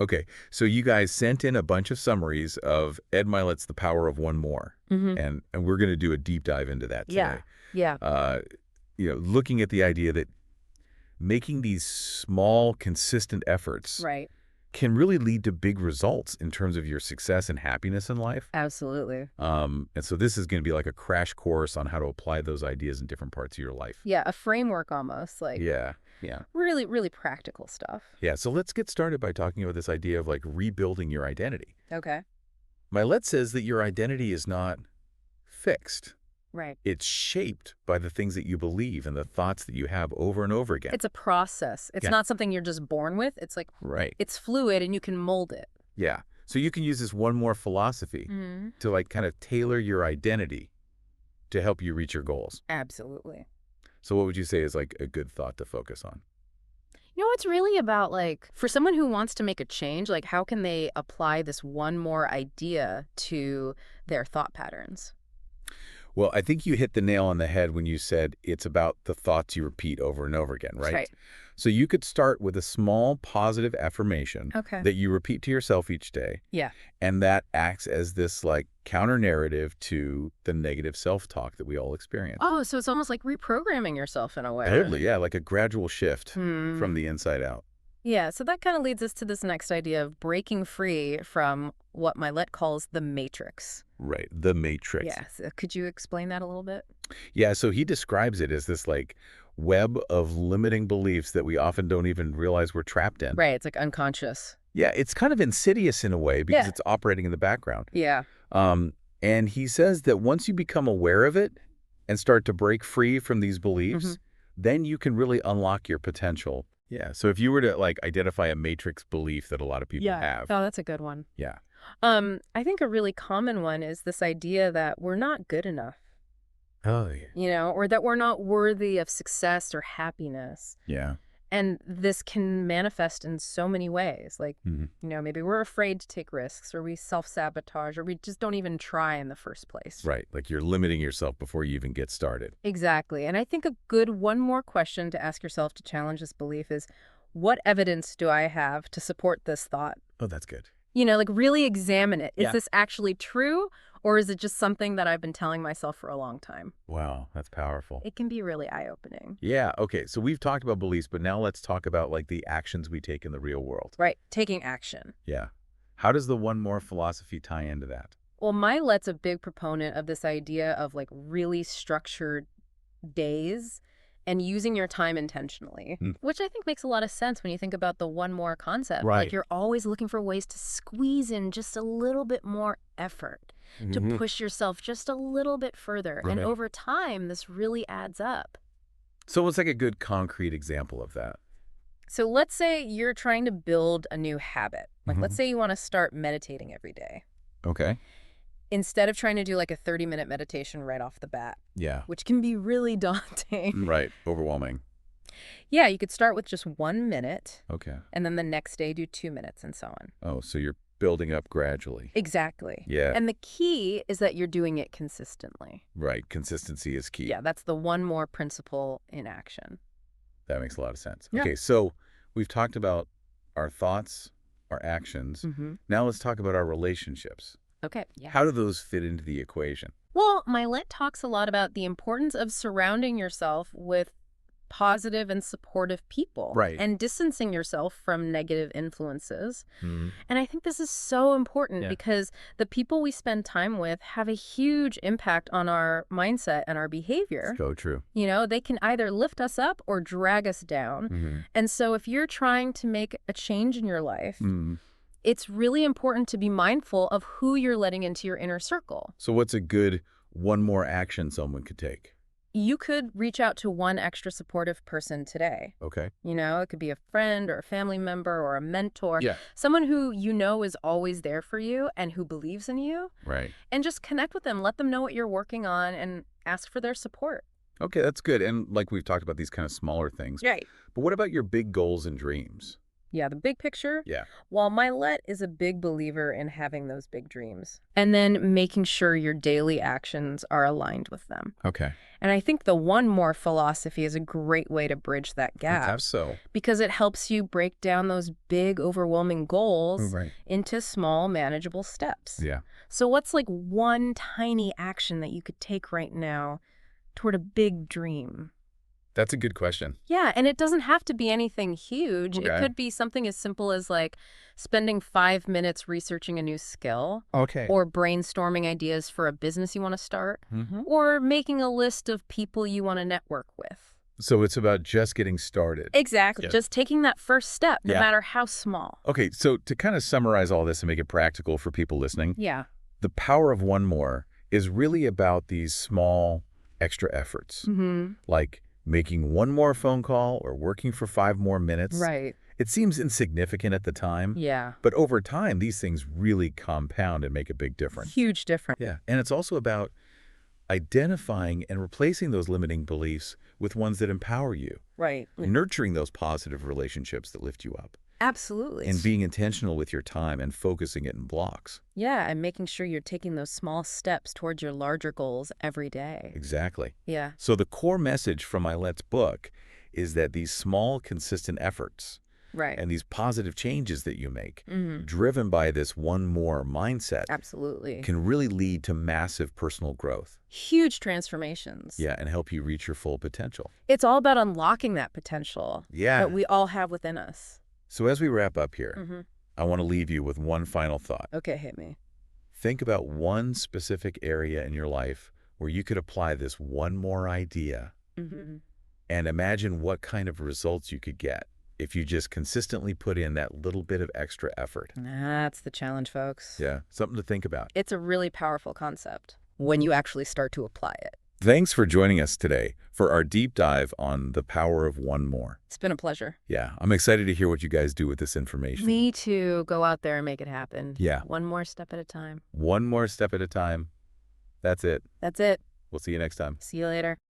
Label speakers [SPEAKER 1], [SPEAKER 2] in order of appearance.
[SPEAKER 1] Okay, so you guys sent in a bunch of summaries of Ed Mylett's The Power of One More,
[SPEAKER 2] Hmm.
[SPEAKER 1] and we're going to do a deep dive into that
[SPEAKER 2] Yeah.
[SPEAKER 1] today.
[SPEAKER 2] Yeah.
[SPEAKER 1] Uh, looking at the idea that making these small, consistent efforts
[SPEAKER 2] Right.
[SPEAKER 1] can really lead to big results in terms of your success and happiness in life.
[SPEAKER 2] Absolutely.
[SPEAKER 1] And so this is going to be like a crash course on how to apply those ideas in different parts of your life.
[SPEAKER 2] Yeah. A framework almost, like
[SPEAKER 1] Yeah, yeah.
[SPEAKER 2] really, really practical stuff.
[SPEAKER 1] Yeah, so let's get started by talking about this idea of like rebuilding your identity.
[SPEAKER 2] Okay.
[SPEAKER 1] Mylett says that your identity is not fixed.
[SPEAKER 2] Right.
[SPEAKER 1] It's shaped by the things that you believe and the thoughts that you have over and over again.
[SPEAKER 2] It's a process. It's
[SPEAKER 1] Yeah.
[SPEAKER 2] not something you're just born with. It's like,
[SPEAKER 1] Right.
[SPEAKER 2] it's fluid and you can mold it.
[SPEAKER 1] Yeah. So you can use this one more philosophy to like kind of tailor your identity to help you reach your goals.
[SPEAKER 2] Absolutely.
[SPEAKER 1] So what would you say is like a good thought to focus on?
[SPEAKER 2] You know, it's really about like, for someone who wants to make a change, like how can they apply this one more idea to their thought patterns?
[SPEAKER 1] Well, I think you hit the nail on the head when you said it's about the thoughts you repeat over and over again, right?
[SPEAKER 2] Right.
[SPEAKER 1] So you could start with a small positive affirmation
[SPEAKER 2] Okay.
[SPEAKER 1] that you repeat to yourself each day,
[SPEAKER 2] Yeah.
[SPEAKER 1] and that acts as this like counter narrative to the negative self-talk that we all experience.
[SPEAKER 2] Oh, so it's almost like reprogramming yourself in a way.
[SPEAKER 1] Totally, yeah, like a gradual shift
[SPEAKER 2] Hmm.
[SPEAKER 1] from the inside out.
[SPEAKER 2] Yeah, so that kind of leads us to this next idea of breaking free from what Mylett calls the matrix.
[SPEAKER 1] Right, the matrix.
[SPEAKER 2] Yeah, so could you explain that a little bit?
[SPEAKER 1] Yeah, so he describes it as this like web of limiting beliefs that we often don't even realize we're trapped in.
[SPEAKER 2] Right, it's like unconscious.
[SPEAKER 1] Yeah, it's kind of insidious in a way because
[SPEAKER 2] Yeah.
[SPEAKER 1] it's operating in the background.
[SPEAKER 2] Yeah.
[SPEAKER 1] And he says that once you become aware of it and start to break free from these beliefs, then you can really unlock your potential. Yeah, so if you were to like identify a matrix belief that a lot of people have.
[SPEAKER 2] Oh, that's a good one.
[SPEAKER 1] Yeah.
[SPEAKER 2] I think a really common one is this idea that we're not good enough,
[SPEAKER 1] Oh, yeah.
[SPEAKER 2] you know, or that we're not worthy of success or happiness.
[SPEAKER 1] Yeah.
[SPEAKER 2] And this can manifest in so many ways. Like,
[SPEAKER 1] Mhm.
[SPEAKER 2] you know, maybe we're afraid to take risks, or we self-sabotage, or we just don't even try in the first place.
[SPEAKER 1] Right, like you're limiting yourself before you even get started.
[SPEAKER 2] Exactly. And I think a good one more question to ask yourself to challenge this belief is, what evidence do I have to support this thought?
[SPEAKER 1] Oh, that's good.
[SPEAKER 2] You know, like really examine it. Is
[SPEAKER 1] Yeah.
[SPEAKER 2] this actually true, or is it just something that I've been telling myself for a long time?
[SPEAKER 1] Wow, that's powerful.
[SPEAKER 2] It can be really eye-opening.
[SPEAKER 1] Yeah, okay, so we've talked about beliefs, but now let's talk about like the actions we take in the real world.
[SPEAKER 2] Right. Taking action.
[SPEAKER 1] Yeah. How does the one more philosophy tie into that?
[SPEAKER 2] Well, Milet's a big proponent of this idea of like really structured days and using your time intentionally, which I think makes a lot of sense when you think about the one more concept.
[SPEAKER 1] Right.
[SPEAKER 2] Like you're always looking for ways to squeeze in just a little bit more effort, to push yourself just a little bit further. And
[SPEAKER 1] Right.
[SPEAKER 2] over time, this really adds up.
[SPEAKER 1] So what's like a good concrete example of that?
[SPEAKER 2] So let's say you're trying to build a new habit. Like let's say you want to start meditating every day.
[SPEAKER 1] Okay.
[SPEAKER 2] Instead of trying to do like a 30-minute meditation right off the bat,
[SPEAKER 1] Yeah.
[SPEAKER 2] which can be really daunting.
[SPEAKER 1] Right. Overwhelming.
[SPEAKER 2] Yeah, you could start with just 1 minute,
[SPEAKER 1] Okay.
[SPEAKER 2] and then the next day do 2 minutes and so on.
[SPEAKER 1] Oh, so you're building up gradually.
[SPEAKER 2] Exactly.
[SPEAKER 1] Yeah.
[SPEAKER 2] And the key is that you're doing it consistently.
[SPEAKER 1] Right. Consistency is key.
[SPEAKER 2] Yeah, that's the one more principle in action.
[SPEAKER 1] That makes a lot of sense.
[SPEAKER 2] Yeah.
[SPEAKER 1] Okay, so we've talked about our thoughts, our actions. Now let's talk about our relationships.
[SPEAKER 2] Okay. Yeah.
[SPEAKER 1] How do those fit into the equation?
[SPEAKER 2] Well, Mylett talks a lot about the importance of surrounding yourself with positive and supportive people.
[SPEAKER 1] Right.
[SPEAKER 2] And distancing yourself from negative influences.
[SPEAKER 1] Mm-hmm.
[SPEAKER 2] And I think this is so important
[SPEAKER 1] Yeah.
[SPEAKER 2] because the people we spend time with have a huge impact on our mindset and our behavior.
[SPEAKER 1] So true.
[SPEAKER 2] You know, they can either lift us up or drag us down.
[SPEAKER 1] Mm-hmm.
[SPEAKER 2] And so if you're trying to make a change in your life,
[SPEAKER 1] Mm-hmm.
[SPEAKER 2] it's really important to be mindful of who you're letting into your inner circle.
[SPEAKER 1] So what's a good one more action someone could take?
[SPEAKER 2] You could reach out to one extra supportive person today.
[SPEAKER 1] Okay.
[SPEAKER 2] You know, it could be a friend or a family member or a mentor.
[SPEAKER 1] Yeah.
[SPEAKER 2] Someone who you know is always there for you and who believes in you.
[SPEAKER 1] Right.
[SPEAKER 2] And just connect with them. Let them know what you're working on and ask for their support.
[SPEAKER 1] Okay, that's good. And like we've talked about these kind of smaller things.
[SPEAKER 2] Right.
[SPEAKER 1] But what about your big goals and dreams?
[SPEAKER 2] Yeah, the big picture.
[SPEAKER 1] Yeah.
[SPEAKER 2] While Mylett is a big believer in having those big dreams and then making sure your daily actions are aligned with them.
[SPEAKER 1] Okay.
[SPEAKER 2] And I think the one more philosophy is a great way to bridge that gap.
[SPEAKER 1] How so?
[SPEAKER 2] Because it helps you break down those big, overwhelming goals
[SPEAKER 1] Right.
[SPEAKER 2] into small, manageable steps.
[SPEAKER 1] Yeah.
[SPEAKER 2] So what's like one tiny action that you could take right now toward a big dream?
[SPEAKER 1] That's a good question.
[SPEAKER 2] Yeah, and it doesn't have to be anything huge.
[SPEAKER 1] Okay.
[SPEAKER 2] It could be something as simple as like spending 5 minutes researching a new skill,
[SPEAKER 1] Okay.
[SPEAKER 2] or brainstorming ideas for a business you want to start,
[SPEAKER 1] Mm-hmm.
[SPEAKER 2] or making a list of people you want to network with.
[SPEAKER 1] So it's about just getting started.
[SPEAKER 2] Exactly.
[SPEAKER 1] Yeah.
[SPEAKER 2] Just taking that first step, no
[SPEAKER 1] Yeah.
[SPEAKER 2] matter how small.
[SPEAKER 1] Okay, so to kind of summarize all this and make it practical for people listening,
[SPEAKER 2] Yeah.
[SPEAKER 1] the power of one more is really about these small extra efforts,
[SPEAKER 2] Mm-hmm.
[SPEAKER 1] like making one more phone call or working for 5 more minutes.
[SPEAKER 2] Right.
[SPEAKER 1] It seems insignificant at the time,
[SPEAKER 2] Yeah.
[SPEAKER 1] but over time, these things really compound and make a big difference.
[SPEAKER 2] Huge difference.
[SPEAKER 1] Yeah, and it's also about identifying and replacing those limiting beliefs with ones that empower you,
[SPEAKER 2] Right.
[SPEAKER 1] nurturing those positive relationships that lift you up,
[SPEAKER 2] Absolutely.
[SPEAKER 1] and being intentional with your time and focusing it in blocks.
[SPEAKER 2] Yeah, and making sure you're taking those small steps towards your larger goals every day.
[SPEAKER 1] Exactly.
[SPEAKER 2] Yeah.
[SPEAKER 1] So the core message from Mylett's book is that these small, consistent efforts
[SPEAKER 2] Right.
[SPEAKER 1] and these positive changes that you make,
[SPEAKER 2] Mm-hmm.
[SPEAKER 1] driven by this one more mindset,
[SPEAKER 2] Absolutely.
[SPEAKER 1] can really lead to massive personal growth.
[SPEAKER 2] Huge transformations.
[SPEAKER 1] Yeah, and help you reach your full potential.
[SPEAKER 2] It's all about unlocking that potential
[SPEAKER 1] Yeah.
[SPEAKER 2] that we all have within us.
[SPEAKER 1] So as we wrap up here,
[SPEAKER 2] Mm-hmm.
[SPEAKER 1] I want to leave you with one final thought.
[SPEAKER 2] Okay, hit me.
[SPEAKER 1] Think about one specific area in your life where you could apply this one more idea,
[SPEAKER 2] Mm-hmm.
[SPEAKER 1] and imagine what kind of results you could get if you just consistently put in that little bit of extra effort.
[SPEAKER 2] That's the challenge, folks.
[SPEAKER 1] Yeah, something to think about.
[SPEAKER 2] It's a really powerful concept when you actually start to apply it.
[SPEAKER 1] Thanks for joining us today for our deep dive on the power of one more.
[SPEAKER 2] It's been a pleasure.
[SPEAKER 1] Yeah, I'm excited to hear what you guys do with this information.
[SPEAKER 2] Me too. Go out there and make it happen.
[SPEAKER 1] Yeah.
[SPEAKER 2] One more step at a time.
[SPEAKER 1] One more step at a time. That's it.
[SPEAKER 2] That's it.
[SPEAKER 1] We'll see you next time.
[SPEAKER 2] See you later.